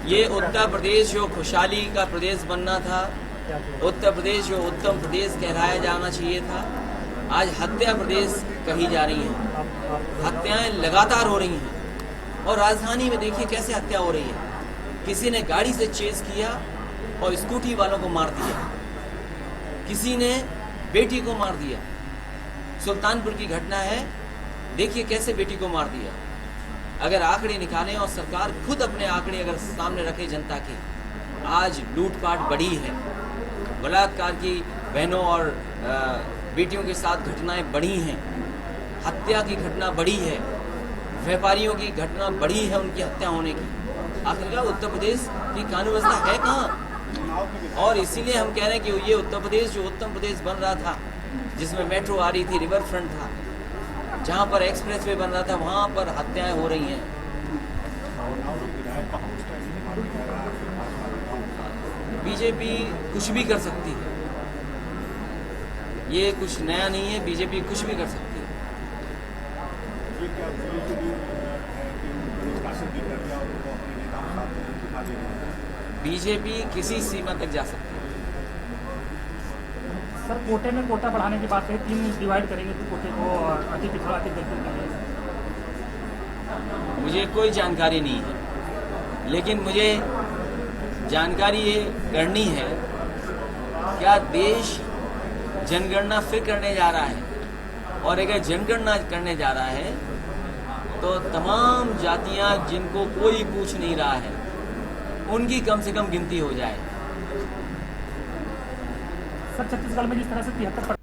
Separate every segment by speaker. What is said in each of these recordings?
Speaker 1: ये उत्तर प्रदेश जो खुशहाली का प्रदेश बनना था, उत्तर प्रदेश जो उत्तम प्रदेश कहलाया जाना चाहिए था, आज हत्या प्रदेश कही जा रही है। हत्याएं लगातार हो रही हैं और राजधानी में देखिए कैसे हत्या हो रही है। किसी ने गाड़ी से चेज किया और स्कूटी वालों को मार दिया, किसी ने बेटी को मार दिया। सुल्तानपुर की घटना है, देखिए कैसे बेटी को मार दिया। अगर आंकड़े निकालें और सरकार खुद अपने आंकड़े अगर सामने रखे जनता के, आज लूटपाट बढ़ी है, बलात्कार की बहनों और बेटियों के साथ घटनाएं बढ़ी हैं, हत्या की घटना बढ़ी है, व्यापारियों की घटना बढ़ी है उनकी हत्या होने की। आखिरकार उत्तर प्रदेश की कानून व्यवस्था है कहाँ? और इसीलिए हम कह रहे हैं कि ये उत्तर प्रदेश जो उत्तम प्रदेश बन रहा था, जिसमें मेट्रो आ रही थी, रिवर फ्रंट था, जहाँ पर एक्सप्रेस वे बन रहा था, वहाँ पर हत्याएं हो रही हैं। बीजेपी कुछ भी कर सकती है, ये कुछ नया नहीं है। बीजेपी कुछ भी कर सकती है। बीजेपी किसी सीमा तक जा सकती है।
Speaker 2: सर, कोटे में कोटा बढ़ाने की बात है, 3 डिवाइड करेंगे तो कोटे को अति पिछड़ा अति दलित करेंगे।
Speaker 1: मुझे कोई जानकारी नहीं है, लेकिन मुझे जानकारी ये करनी है, क्या देश जनगणना फिर करने जा रहा है? और अगर जनगणना करने जा रहा है तो तमाम जातियां जिनको कोई पूछ नहीं रहा है, उनकी कम से कम गिनती हो जाए।
Speaker 2: सर, छत्तीसगढ़ में जिस तरह से 73।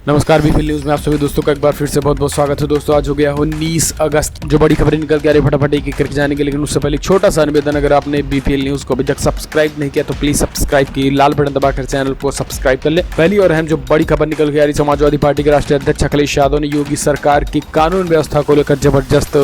Speaker 3: नमस्कार, बीपीएल न्यूज़ में आप सभी दोस्तों का एक बार फिर से बहुत बहुत स्वागत है। दोस्तों, आज हो गया 19 अगस्त। जो बड़ी खबरें निकल के आ रही फटाफट एक एक करके जानेंगे, लेकिन उससे पहले एक छोटा सा निवेदन, अगर आपने बीपीएल न्यूज़ को अभी तक सब्सक्राइब नहीं किया तो प्लीज सब्सक्राइब की लाल बटन दबाकर चैनल को सब्सक्राइब कर ले। पहली और अहम जो बड़ी खबर निकल के आ रही, समाजवादी पार्टी के राष्ट्रीय अध्यक्ष अखिलेश यादव ने योगी सरकार की कानून व्यवस्था को लेकर जबरदस्त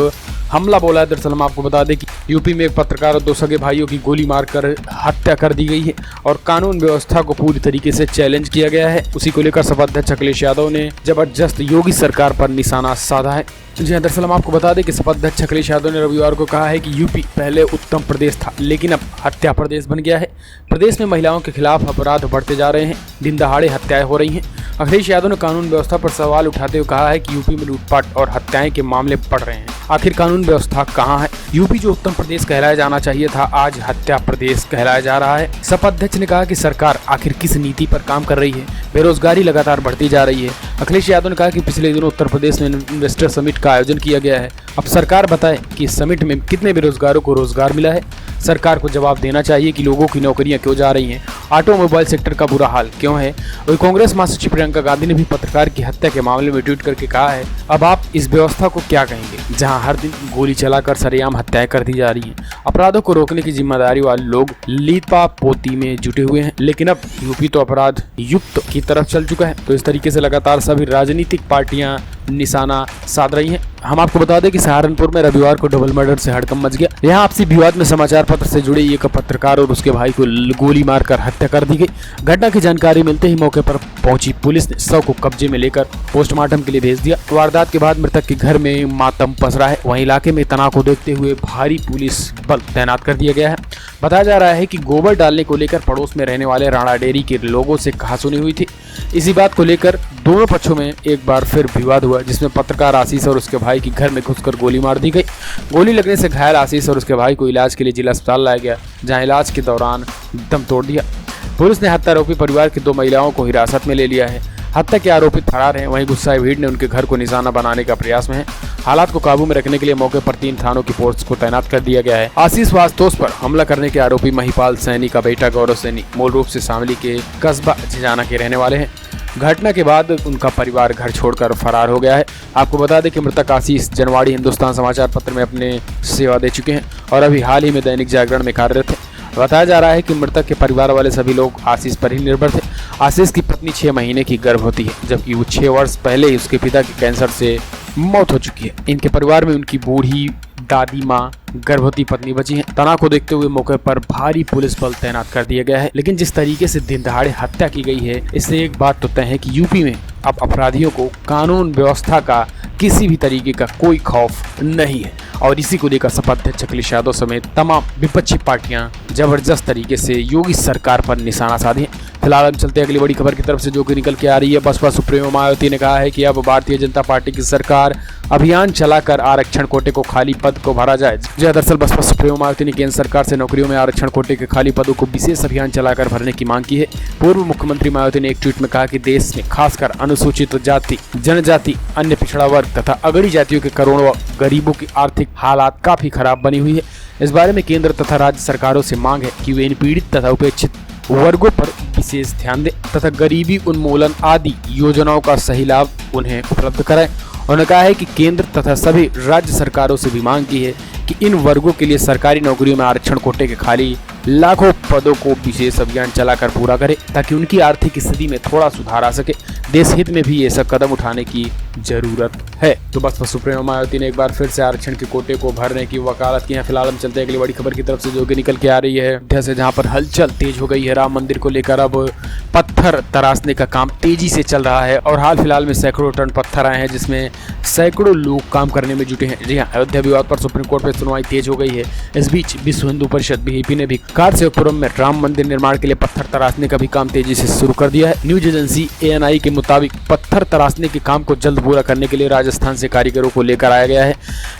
Speaker 3: हमला बोला है। दरअसल हम आपको बता दें कि यूपी में एक पत्रकार और 2 सगे भाइयों की गोली मारकर हत्या कर दी गई है और कानून व्यवस्था को पूरी तरीके से चैलेंज किया गया है। उसी को लेकर सपा अध्यक्ष अखिलेश यादव ने जबरदस्त योगी सरकार पर निशाना साधा है। जी हाँ, दरअसल हम आपको बता दें कि सपा अध्यक्ष अखिलेश यादव ने रविवार को कहा है कि यूपी पहले उत्तम प्रदेश था, लेकिन अब हत्या प्रदेश बन गया है। प्रदेश में महिलाओं के खिलाफ अपराध बढ़ते जा रहे हैं, दिन दहाड़े हत्याएं हो रही हैं। अखिलेश यादव ने कानून व्यवस्था पर सवाल उठाते हुए कहा है कि यूपी में लूटपाट और हत्याएं के मामले बढ़ रहे हैं। आखिर कानून व्यवस्था कहाँ है? यूपी जो उत्तम प्रदेश कहलाया जाना चाहिए था, आज हत्या प्रदेश कहलाया जा रहा है। सपा अध्यक्ष ने कहा कि सरकार आखिर किस नीति पर काम कर रही है? बेरोजगारी लगातार बढ़ती जा रही है। अखिलेश यादव ने कहा कि पिछले दिनों उत्तर प्रदेश में इन्वेस्टर समिट का आयोजन किया गया है। अब सरकार बताए कि इस समिट में कितने बेरोजगारों को रोजगार मिला है। सरकार को जवाब देना चाहिए कि लोगों की नौकरियां क्यों जा रही हैं, ऑटोमोबाइल सेक्टर का बुरा हाल क्यों है। वही कांग्रेस महासचिव प्रियंका गांधी ने भी पत्रकार की हत्या के मामले में ट्वीट करके कहा है, अब आप इस व्यवस्था को क्या कहेंगे जहां हर दिन गोली चलाकर सरेआम हत्याएं कर दी जा रही हैं। अपराधों को रोकने की जिम्मेदारी वाले लोग लीपा पोती में जुटे हुए हैं, लेकिन अब यूपी तो अपराध युक्त की तरफ चल चुका है। तो इस तरीके से लगातार सभी राजनीतिक पार्टियां निशाना साध रही हैं। हम आपको बता दें कि सहारनपुर में रविवार को डबल मर्डर से हड़कंप मच गया। यहाँ आपसी विवाद में समाचार पत्र से जुड़े एक पत्रकार और उसके भाई को गोली मारकर हत्या कर दी गई। घटना की जानकारी मिलते ही मौके पर पहुंची पुलिस ने शव को कब्जे में लेकर पोस्टमार्टम के लिए भेज दिया। वारदात के बाद मृतक के घर में मातम पसरा है। वहीं इलाके में तनाव को देखते हुए भारी पुलिस बल तैनात कर दिया गया है। बताया जा रहा है कि गोबर डालने को लेकर पड़ोस में रहने वाले राणा डेयरी के लोगों से कहासुनी हुई थी। इसी बात को लेकर दोनों पक्षों में एक बार फिर विवाद हुआ, जिसमें पत्रकार आशीष और उसके भाई की घर में घुसकर गोली मार दी गई। गोली लगने से घायल आशीष और उसके भाई को इलाज के लिए जिला अस्पताल लाया गया, जहां इलाज के दौरान दम तोड़ दिया। पुलिस ने हत्या आरोपी परिवार की 2 महिलाओं को हिरासत में ले लिया है। हत्या के आरोपित फरार हैं। वहीं गुस्साए भीड़ ने उनके घर को निशाना बनाने का प्रयास में है। हालात को काबू में रखने के लिए मौके पर 3 थानों की फोर्स को तैनात कर दिया गया है। आशीष वास्तोस पर हमला करने के आरोपी महिपाल सैनी का बेटा गौरव सैनी मूल रूप से शामली के कस्बा झिझाना के रहने वाले हैं। घटना के बाद उनका परिवार घर छोड़कर फरार हो गया है। आपको बता दें कि मृतक आशीष जनवाड़ी हिंदुस्तान समाचार पत्र में अपने सेवा दे चुके हैं और अभी हाल ही में दैनिक जागरण में कार्यरत थे। बताया जा रहा है कि मृतक के परिवार वाले सभी लोग आशीष पर ही निर्भर थे। आशीष की पत्नी 6 महीने की गर्भवती है, जबकि वो 6 वर्ष पहले ही उसके पिता की कैंसर से मौत हो चुकी है। इनके परिवार में उनकी बूढ़ी दादी माँ, गर्भवती पत्नी बची हैं। तनाव को देखते हुए मौके पर भारी पुलिस बल तैनात कर दिया गया है। लेकिन जिस तरीके से दिन दहाड़े हत्या की गई है, इससे एक बात तो तय है कि यूपी में अब अपराधियों को कानून व्यवस्था का किसी भी तरीके का कोई खौफ नहीं है। और इसी को लेकर सपा अध्यक्ष अखिलेश यादव समेत तमाम विपक्षी पार्टियां जबरदस्त तरीके से योगी सरकार पर निशाना साधे हैं। फिलहाल हम चलते हैं अगली बड़ी खबर की तरफ से, जो कि निकल के आ रही है। बसपा सुप्रीमो मायावती ने कहा है कि अब भारतीय जनता पार्टी की सरकार अभियान चलाकर आरक्षण कोटे को खाली पद को भरा जाए। दरअसल बसपा सुप्रीमो मायावती ने केंद्र सरकार से नौकरियों में आरक्षण कोटे के खाली पदों को विशेष अभियान चलाकर भरने की मांग की है। पूर्व मुख्यमंत्री मायावती ने एक ट्वीट में कहा कि देश में खासकर अनुसूचित जाति, जनजाति, अन्य पिछड़ा वर्ग तथा अगड़ी जातियों के करोड़ों गरीबों की आर्थिक हालात काफी खराब बनी हुई है। इस बारे में केंद्र तथा राज्य सरकारों से मांग है कि वे इन पीड़ित तथा उपेक्षित वर्गों पर विशेष ध्यान दें तथा गरीबी उन्मूलन आदि योजनाओं का सही लाभ उन्हें उपलब्ध कराएं। उन्होंने कहा है कि केंद्र तथा सभी राज्य सरकारों से भी मांग की है कि इन वर्गों के लिए सरकारी नौकरियों में आरक्षण कोटे के खाली लाखों पदों को विशेष अभियान चलाकर पूरा करे, ताकि उनकी आर्थिक स्थिति में थोड़ा सुधार आ सके। देश हित में भी ये सब कदम उठाने की जरूरत है। तो बसपा सुप्रीमो मायावती ने एक बार फिर से आरक्षण के कोटे को भरने की वकालत की है। फिलहाल हम चलते हैं अगली बड़ी खबर की तरफ से, जो कि निकल के आ रही है अयोध्या से, जहां पर हलचल तेज हो गई है। राम मंदिर को लेकर अब पत्थर तराशने का काम तेजी से चल रहा है और हाल फिलहाल में सैकड़ों टन पत्थर आए हैं, जिसमें सैकड़ों लोग काम करने में जुटे हैं। जी हाँ, अयोध्या विवाद पर सुप्रीम कोर्ट में सुनवाई तेज हो गई है। इस बीच विश्व हिंदू परिषद बीजेपी ने भी कारसेवकपुरम में राम मंदिर निर्माण के लिए पत्थर तराशने का भी काम तेजी से शुरू कर दिया है। न्यूज एजेंसी ANI के मुताबिक पत्थर तराशने के काम को जल्द पूरा करने के लिए राजस्थान से कारीगरों को लेकर आया गया है।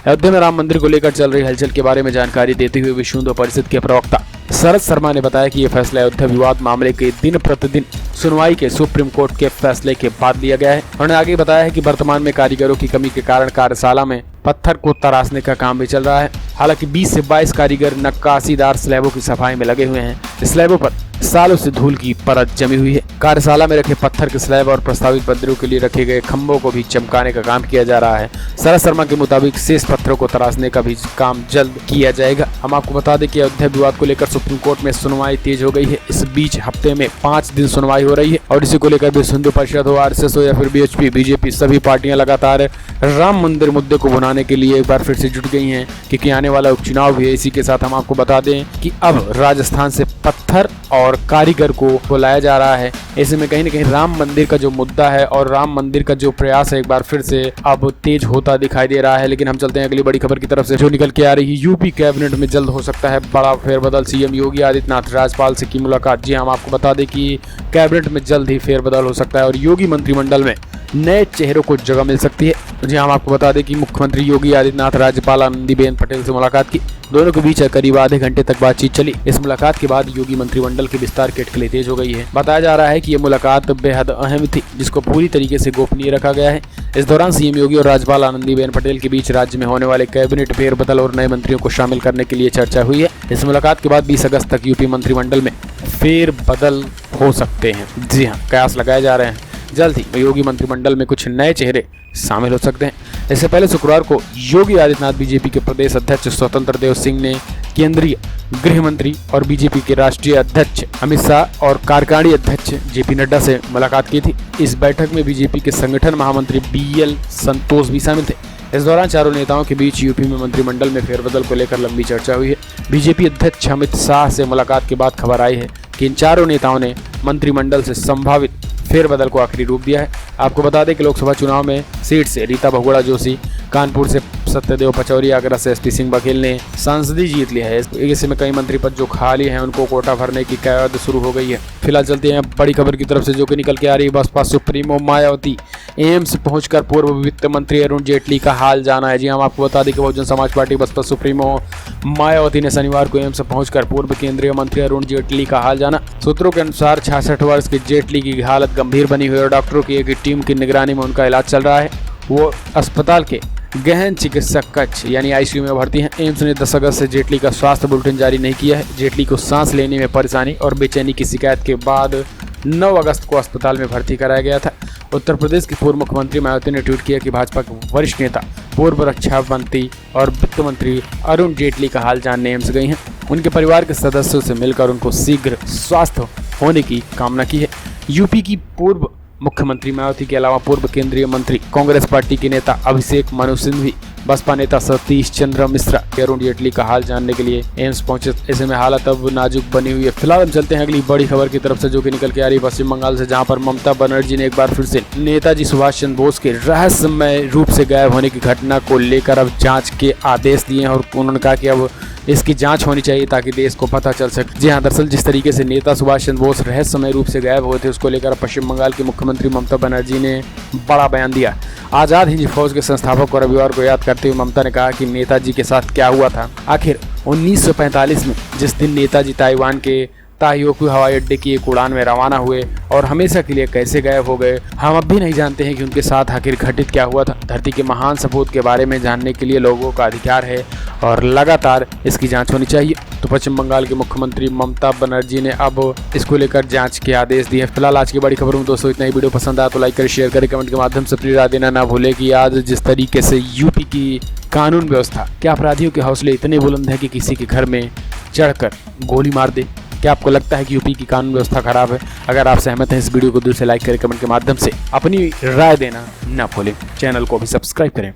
Speaker 3: अयोध्या में राम मंदिर को लेकर चल रही हलचल के बारे में जानकारी देते हुए विश्व हिंदू परिषद के प्रवक्ता शरद शर्मा ने बताया कि यह फैसला अयोध्या विवाद मामले के दिन प्रतिदिन सुनवाई के सुप्रीम कोर्ट के फैसले के बाद लिया गया है। उन्होंने आगे बताया है कि वर्तमान में कारीगरों की कमी के कारण कार्यशाला में पत्थर को तराशने का काम भी चल रहा है। हालांकि 20 से 22 कारीगर नक्काशीदार स्लैबों की सफाई में लगे हुए हैं। स्लैबों पर सालों से धूल की परत जमी हुई है। कार्यशाला में रखे पत्थर के स्लैब और प्रस्तावित मंदिरों के लिए रखे गए खंभों को भी चमकाने का काम किया जा रहा है। शरद शर्मा के मुताबिक शेष पत्थरों को तराशने का भी काम जल्द किया जाएगा। हम आपको बता दें कि अयोध्या विवाद को लेकर सुप्रीम कोर्ट में सुनवाई तेज हो गई है। इस बीच हफ्ते में 5 दिन सुनवाई हो रही है और इसी को लेकर विश्व हिंदू परिषद हो, RSS हो या फिर BHP, BJP सभी पार्टियां लगातार राम मंदिर मुद्दे को भुनाने के लिए एक बार फिर से जुट गई हैं, क्योंकि आने वाला उपचुनाव भी है। इसी के साथ हम आपको बता दें कि अब राजस्थान से पत्थर और कारीगर को बुलाया जा रहा है। ऐसे में कहीं न कहीं राम मंदिर का जो मुद्दा है और राम मंदिर का जो प्रयास है एक बार फिर से अब तेज होता दिखाई दे रहा है। लेकिन हम चलते हैं अगली बड़ी खबर की तरफ से, जो निकल के आ रही है। यूपी कैबिनेट में जल्द हो सकता है बड़ा फेरबदल। CM योगी आदित्यनाथ राज्यपाल से की मुलाकात। जी हम आपको बता दें कि कैबिनेट में जल्द ही फेरबदल हो सकता है और योगी मंत्रिमंडल में नए चेहरों को जगह मिल सकती है। जी हम आपको बता दें कि मुख्यमंत्री योगी आदित्यनाथ राज्यपाल आनंदीबेन पटेल से मुलाकात की। दोनों के बीच करीब आधे घंटे तक बातचीत चली। इस मुलाकात के बाद योगी मंत्रिमंडल के विस्तार की अटकलें तेज हो गई है। बताया जा रहा है कि यह मुलाकात बेहद अहम थी, जिसको पूरी तरीके से गोपनीय रखा गया है। इस दौरान CM योगी और राज्यपाल आनंदीबेन पटेल के बीच राज्य में होने वाले कैबिनेट फेरबदल और नए मंत्रियों को शामिल करने के लिए चर्चा हुई है। इस मुलाकात के बाद 20 अगस्त तक यूपी मंत्रिमंडल में फेरबदल हो सकते हैं। जी हाँ, कयास लगाए जा रहे हैं जल्द ही योगी मंत्रिमंडल में कुछ नए चेहरे शामिल हो सकते हैं। इससे पहले शुक्रवार को योगी आदित्यनाथ BJP के प्रदेश अध्यक्ष स्वतंत्र देव सिंह ने केंद्रीय गृह मंत्री और BJP के राष्ट्रीय अध्यक्ष अमित शाह और कार्यकारिणी अध्यक्ष JP नड्डा से मुलाकात की थी। इस बैठक में BJP के संगठन महामंत्री BL संतोष भी शामिल थे। इस दौरान चारों नेताओं के बीच यूपी में मंत्रिमंडल में फेरबदल को लेकर लंबी चर्चा हुई है। BJP अध्यक्ष अमित शाह से मुलाकात के बाद खबर आई है कि इन चारों नेताओं ने मंत्रिमंडल से संभावित फेरबदल को आखिरी रूप दिया है। आपको बता दें कि लोकसभा चुनाव में सीट से रीता बहुगुणा जोशी, कानपुर से सत्यदेव पचौरी, आगरा से SP सिंह बघेल ने सांसदी जीत लिया है। ऐसे में कई मंत्री पद जो खाली हैं उनको कोटा भरने की कयाद शुरू हो गई है। फिलहाल चलते हैं बड़ी खबर की तरफ से, जो कि निकल के आ रही है। बसपा सुप्रीमो मायावती एम्स पहुंचकर पूर्व वित्त मंत्री अरुण जेटली का हाल जाना है। जी हम आपको बता दें कि बहुजन समाज पार्टी बसपा सुप्रीमो मायावती ने शनिवार को एम्स पहुंचकर पूर्व केंद्रीय मंत्री अरुण जेटली का हाल जाना। सूत्रों के अनुसार 66 वर्ष के जेटली की हालत गंभीर बनी हुई है और डॉक्टरों की एक टीम की निगरानी में उनका इलाज चल रहा है। वो अस्पताल के गहन चिकित्सक कक्ष यानी ICU में भर्ती हैं। एम्स ने 10 अगस्त से जेटली का स्वास्थ्य बुलेटिन जारी नहीं किया है। जेटली को सांस लेने में परेशानी और बेचैनी की शिकायत के बाद 9 अगस्त को अस्पताल में भर्ती कराया गया था। उत्तर प्रदेश की पूर्व मुख्यमंत्री मायावती ने ट्वीट किया कि भाजपा के वरिष्ठ नेता, पूर्व रक्षा मंत्री और वित्त मंत्री अरुण जेटली का हाल जानने एम्स गई हैं। उनके परिवार के सदस्यों से मिलकर उनको शीघ्र स्वास्थ्य होने की कामना की है। यूपी की पूर्व मुख्यमंत्री मायावती के अलावा पूर्व केंद्रीय मंत्री, कांग्रेस पार्टी के नेता अभिषेक मनु सिंघवी, बसपा नेता सतीश चंद्र मिश्रा, अरुण जेटली का हाल जानने के लिए एम्स पहुंचे। ऐसे में हालत अब नाजुक बनी हुई है। फिलहाल हम चलते हैं अगली बड़ी खबर की तरफ से, जो कि निकल के आ रही है पश्चिम बंगाल से, जहां पर ममता बनर्जी ने एक बार फिर से नेताजी सुभाष चंद्र बोस के रहस्यमय रूप से गायब होने की घटना को लेकर अब जांच के आदेश दिए हैं और उन्होंने कहा कि अब इसकी जांच होनी चाहिए ताकि देश को पता चल सके। जी हाँ, दरअसल जिस तरीके से नेता सुभाष चंद्र बोस रहस्यमय रूप से गायब हुए थे, उसको लेकर पश्चिम बंगाल की मुख्यमंत्री ममता बनर्जी ने बड़ा बयान दिया। आज़ाद हिंद फौज के संस्थापक को रविवार को याद करते हुए ममता ने कहा कि नेताजी के साथ क्या हुआ था। आखिर 1945 में जिस दिन नेताजी ताइवान के ताहियोकू हवाई अड्डे की एक उड़ान में रवाना हुए और हमेशा के लिए कैसे गायब हो गए, हम अब भी नहीं जानते हैं कि उनके साथ आखिर घटित क्या हुआ था। धरती के महान सपूत के बारे में जानने के लिए लोगों का अधिकार है और लगातार इसकी जांच होनी चाहिए। तो पश्चिम बंगाल के मुख्यमंत्री ममता बनर्जी ने अब इसको लेकर जांच के आदेश दिए। फिलहाल आज की बड़ी खबर में दोस्तों इतना ही। वीडियो पसंद आया तो लाइक करें, शेयर करें, कमेंट के माध्यम से अपनी राय देना ना भूलें कि आज जिस तरीके से यूपी की कानून व्यवस्था, क्या अपराधियों के हौसले इतने बुलंद हैं कि किसी के घर में चढ़कर गोली मार दे। क्या आपको लगता है कि यूपी की कानून व्यवस्था खराब है? अगर आप सहमत हैं, इस वीडियो को दिल से लाइक करें, कमेंट के माध्यम से अपनी राय देना ना भूलें। चैनल को भी सब्सक्राइब करें।